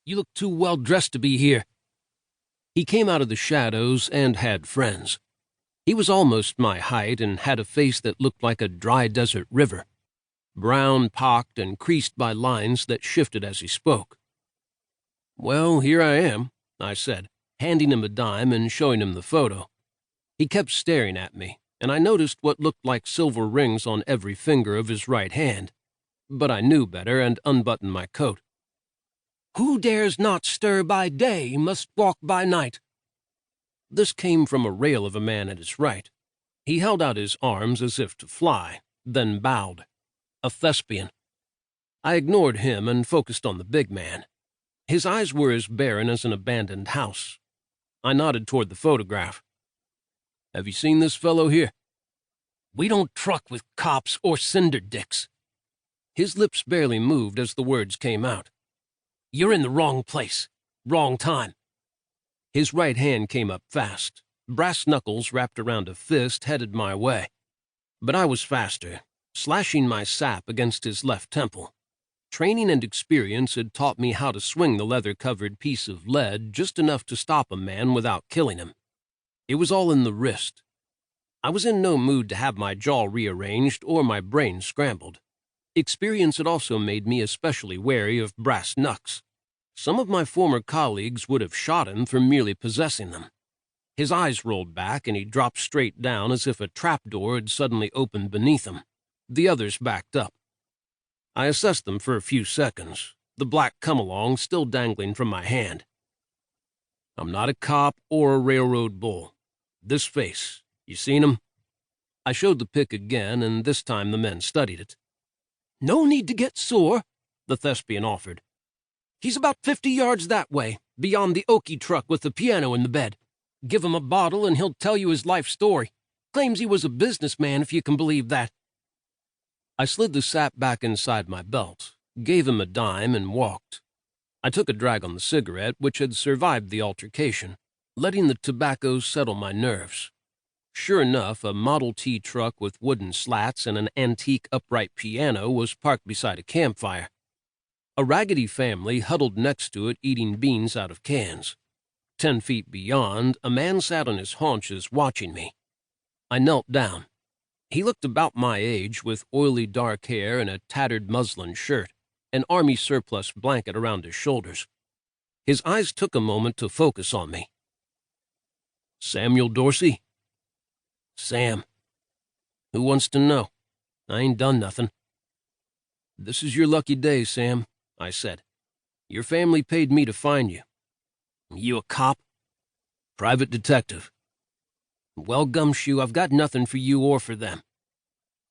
You look too well dressed to be here." He came out of the shadows and had friends. He was almost my height and had a face that looked like a dry desert river, brown, pocked, and creased by lines that shifted as he spoke. "Well, here I am," I said, handing him a dime and showing him the photo. He kept staring at me, and I noticed what looked like silver rings on every finger of his right hand. But I knew better and unbuttoned my coat. "Who dares not stir by day must walk by night." This came from a rail of a man at his right. He held out his arms as if to fly, then bowed. A thespian. I ignored him and focused on the big man. His eyes were as barren as an abandoned house. I nodded toward the photograph. "Have you seen this fellow here?" "We don't truck with cops or cinder dicks." His lips barely moved as the words came out. "You're in the wrong place, wrong time." His right hand came up fast. Brass knuckles wrapped around a fist headed my way. But I was faster, slashing my sap against his left temple. Training and experience had taught me how to swing the leather-covered piece of lead just enough to stop a man without killing him. It was all in the wrist. I was in no mood to have my jaw rearranged or my brain scrambled. Experience had also made me especially wary of brass knucks. Some of my former colleagues would have shot him for merely possessing them. His eyes rolled back and he dropped straight down as if a trapdoor had suddenly opened beneath him. The others backed up. I assessed them for a few seconds, the black come-along still dangling from my hand. "I'm not a cop or a railroad bull. This face, you seen him?" I showed the pic again, and this time the men studied it. "No need to get sore," the thespian offered. "He's about 50 yards that way, beyond the oaky truck with the piano in the bed. Give him a bottle and he'll tell you his life story. Claims he was a businessman, if you can believe that." I slid the sap back inside my belt, gave him a dime, and walked. I took a drag on the cigarette, which had survived the altercation, letting the tobacco settle my nerves. Sure enough, a Model T truck with wooden slats and an antique upright piano was parked beside a campfire. A raggedy family huddled next to it eating beans out of cans. 10 feet beyond, a man sat on his haunches watching me. I knelt down. He looked about my age with oily dark hair and a tattered muslin shirt, an army surplus blanket around his shoulders. His eyes took a moment to focus on me. "Samuel Dorsey?" "Sam." "Who wants to know? I ain't done nothing." "This is your lucky day, Sam," I said. "Your family paid me to find you." "You a cop?" "Private detective." "Well, Gumshoe, I've got nothing for you or for them."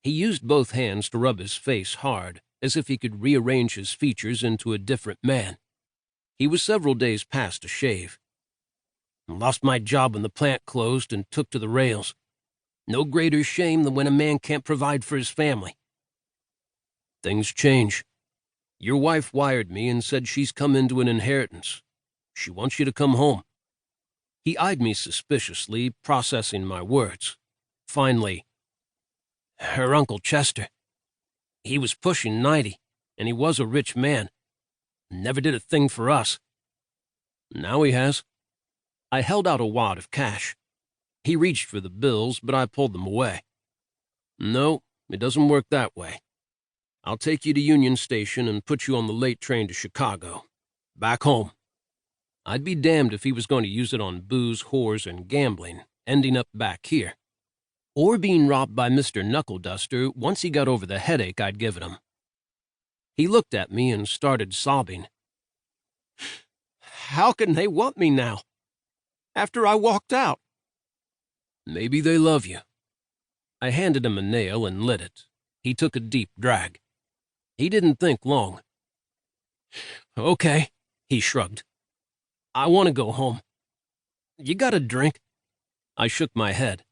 He used both hands to rub his face hard, as if he could rearrange his features into a different man. He was several days past a shave. "Lost my job when the plant closed and took to the rails. No greater shame than when a man can't provide for his family." "Things change. Your wife wired me and said she's come into an inheritance. She wants you to come home." He eyed me suspiciously, processing my words. Finally, "Her Uncle Chester. He was pushing 90, and he was a rich man. Never did a thing for us." "Now he has." I held out a wad of cash. He reached for the bills, but I pulled them away. "No, it doesn't work that way. I'll take you to Union Station and put you on the late train to Chicago. Back home." I'd be damned if he was going to use it on booze, whores, and gambling, ending up back here. Or being robbed by Mr. Knuckle Duster once he got over the headache I'd given him. He looked at me and started sobbing. "How can they want me now? After I walked out?" "Maybe they love you." I handed him a nail and lit it. He took a deep drag. He didn't think long. "Okay," he shrugged. "I want to go home. You got a drink?" I shook my head.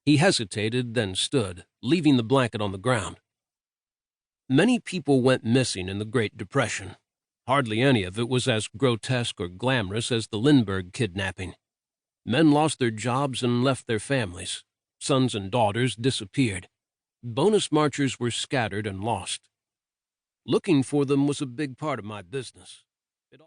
He hesitated, then stood, leaving the blanket on the ground. Many people went missing in the Great Depression. Hardly any of it was as grotesque or glamorous as the Lindbergh kidnapping. Men lost their jobs and left their families. Sons and daughters disappeared. Bonus marchers were scattered and lost. Looking for them was a big part of my business.